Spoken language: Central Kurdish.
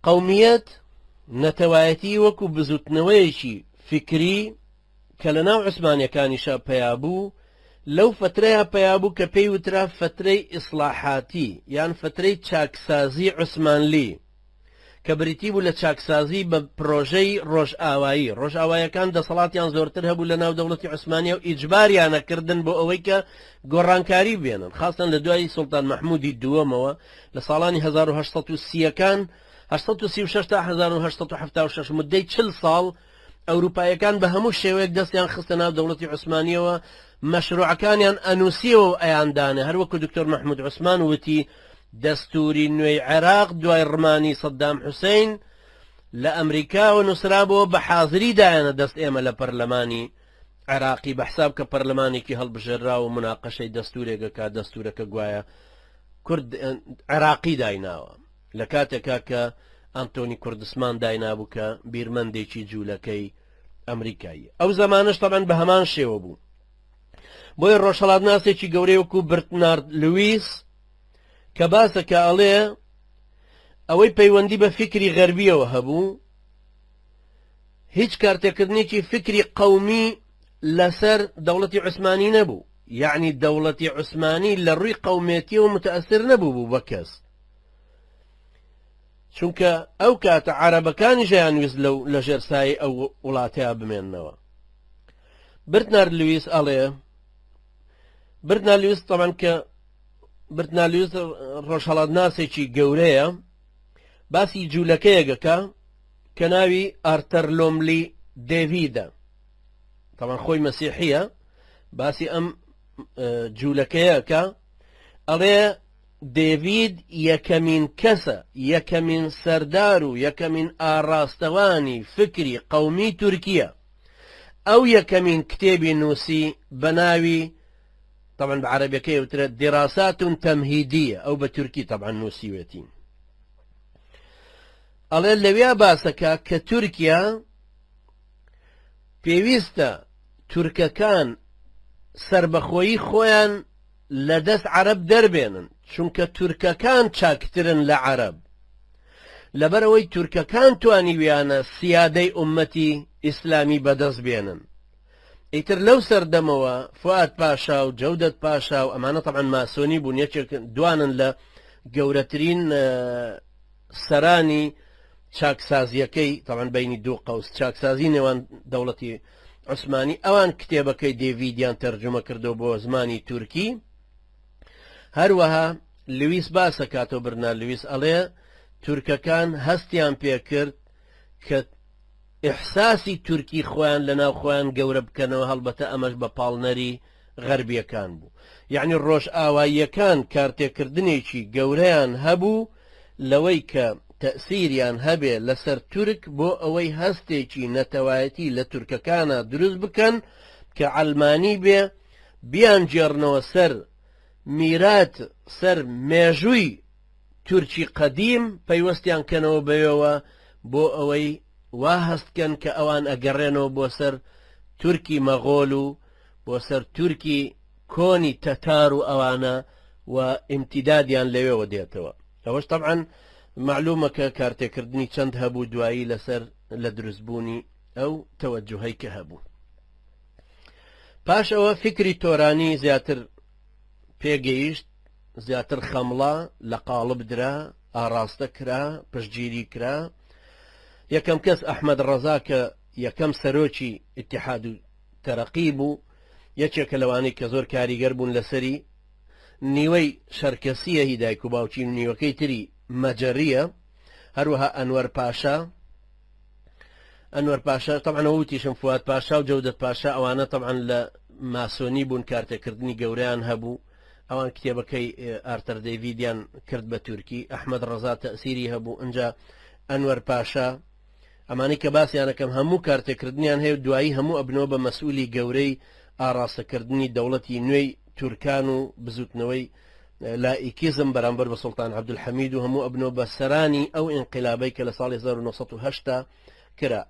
قومیەت نەتەوایەتی وەکو بزوتنەوەیەکی فکری کە لە ناو عوسمانیەکانیشا پەیابوو لەو فترەیە پەیابوو کە پێی وترا فترەی ئیسلاحاتی یان فترەی چاکسازی عوسمانلی کە بریتی بوو لە چاکسازی بە پرۆژەی ڕۆژئاوایی ڕۆژئاواییەکان دەسەڵاتیان زۆرتر هەبوو لە ناو دەوڵەتی عوسمانیە و ئیجباریانەکردن بۆ ئەوەی کە گۆڕانکاری بێنن خاستن لە دوای سوڵتان مەحموودی دووەمەوە لە ساڵانی 1830ەکان 1936 تا 1976 مدەی 40 ساڵ ئەوروپایەکان بە هەموو شێوەیەک دەستیان خستە ناو دەوڵەتی عوسمانیەوە مەشروعەکانیان ئەنووسیەوە ئەیاندانە هەروەکو دکتۆر مەحموود عوسمان وتی دەستوری نوێی عێراق دوای ڕمانی سەدام حوسین لە ئەمریکاوە نووسرابەوە بە حازریدایانە دەست ئێمە لە پەرلەمانی عێراقی بەحساب کە پەرلەمانێکی هەڵبژێرا و مناقەشەی دەستورێکە کا دەستورەکە گوایە کورد عێراقی دایناوە لە کاتێکا کە ئەنتۆنی کوردستمان داینابوو کە بیرمەندێکی جوولەکەی ئەمریکایی ئەو زمانش تەبەن بە هەمان شێوە بوو بۆی ڕۆژهەڵاتناسێکی گەورەی وەکو برتنارد لویس کە باسەکە ئەڵێ ئەوەی پەیوەندی بە فکری غەربیەوە هەبوو هیچ کارتێکردنێکی فکری قەومی لەسەر دەوڵەتی عوسمانی نەبوو یعنی دەوڵەتی عوسمانی لە ڕووی قەومێتیەوە متەئەسر نەبوو بوو بە کەس چونکە ئەو کاتە عەرەبەکانی ژیانویست لە ژێرسایی ئەو وڵاتەیە بمێننەوە برتنارد لویس ئەڵێ برتنارد لویس تەمان کە برتنارد لویس ڕۆژهەڵاتناسێکی گەورەیە باسی جوولەکەیەکەکە کە ناوی ئارتەر لۆملی دێڤیدە تەمان خۆی مەسیحیە باسی ئەم جوولەکەیەکە ئەڵێ دێڤید یەکەمین کەسە یەکەمین سەردار و یەکەمین ئاڕاستەوانی فکری قەومی تورکیە ئەو یەکەمین کتێبی نووسی بە ناوی طبعا بە عەرەبیەکەی وترە دیراسات تەمهیدیە ئەو بە تورکی طبعا نووسیوێتی ئەڵێ لەوێ باسەکە کە تورکیا پێویستە تورکەکان سربەخۆیی خۆیان لە دەست عەرەب دەربێنن چونکە تورکەکان چاکترن لە عەرەب لەبەرەوەی تورکەکان توانیویانە سیادەی ئومەتی ئیسلامی بەدەست بێنن ئیتر لەو سەردەمەوە فواد پاشا و جەودەت پاشا و ئەمانە طبعا ماسۆنی بوون یەکێک دوانن لە گەورەترین سەرانی چاکسازیەکەی طبعا بینی دوو قەوس چاکسازی نێوان دەوڵەتی عوسمانی ئەوان کتێبەکەی دێڤیدیان تەرجمە کردو بۆ زمانی تورکی هەروەها لویس باسە کاتۆ برنارد لویس ئەڵێ تورکەکان هەستیان پێکرد کە ئیحساسی تورکی خۆیان لەناو خۆیان گەورە بکەنەوە هەڵبەتە ئەمەش بە پاڵنەری غەربیەکان بوو یعنی ڕۆژئاواییەکان کارتێکردنێکی گەورەیان هەبوو لەوەی کە تەسیریان هەبێ لەسەر تورک بۆ ئەوەی هەستێکی نەتەوایەتی لە تورکەکانە دروست بکەن کە عەلمانی بێ بیان جێڕنەوە سەر میرات سەر مێژووی تورکی قەدیم پەیوەستیان کەنەوە بەوێەوە بۆ ئەوەی وا هەستکەن کە ئەوان ئەگەڕێنەوە بۆ سەر تورکی مەغۆڵ و بۆ سەر تورکی کۆنی تەتار و ئەوانە و ئیمتیدادیان لەوێوە دێتەوە ئەوەش طبعا معلومە کە کارتێکردنی چەند هەبوو دوایی لەسەر لە دروستبوونی ئەو تەوەجوهەی کە هەبوو پاش ئەوە فکری تۆرانی زیاتر پێگەیشت زیاتر خەمڵە لە قاڵب درا ئاراستە کرا پشتگیری کرا یەکەم کەس ئەحمەد ڕەزا کە یەکەم سەرۆکی ئیتیحاد و تەرەقی بوو یەکێکە لەوانەی کە زۆر کاریگەر بوون لەسەری نیوەی شەرکەسیە هی دایک و باوکی و نیوەکەی تری مەجەریە هەروەها ئەنوەر پاشا طبعا وتیشم فواد پاشا و جەودەت پاشا ئەوانە طبعا لە ماسۆنی بوون کارتێکردنی گەورەیان هەبوو ئەوان کتێبەکەی ئارتەر دەیڤیدیان کرد بە تورکی ئەحمەد ڕەزا تەسیری هەبوو ئەنجا ئەنوەر پاشا ئەمانی کە باسییانەکەم هەموو کارتێکردنیان هەیە دوایی هەموو ئەبنەوە بە مەسئولی گەورەی ئاراستەکردنی دەوڵەتی نوێی تورکان و بزوتنەوەی لائیکیزم بەرامبەر بە سوڵتان عەبدولحەمید و هەموو ئەبنەوە بە سەرانی ئەو ئینقلابەی کە لە ساڵی 1970 کرا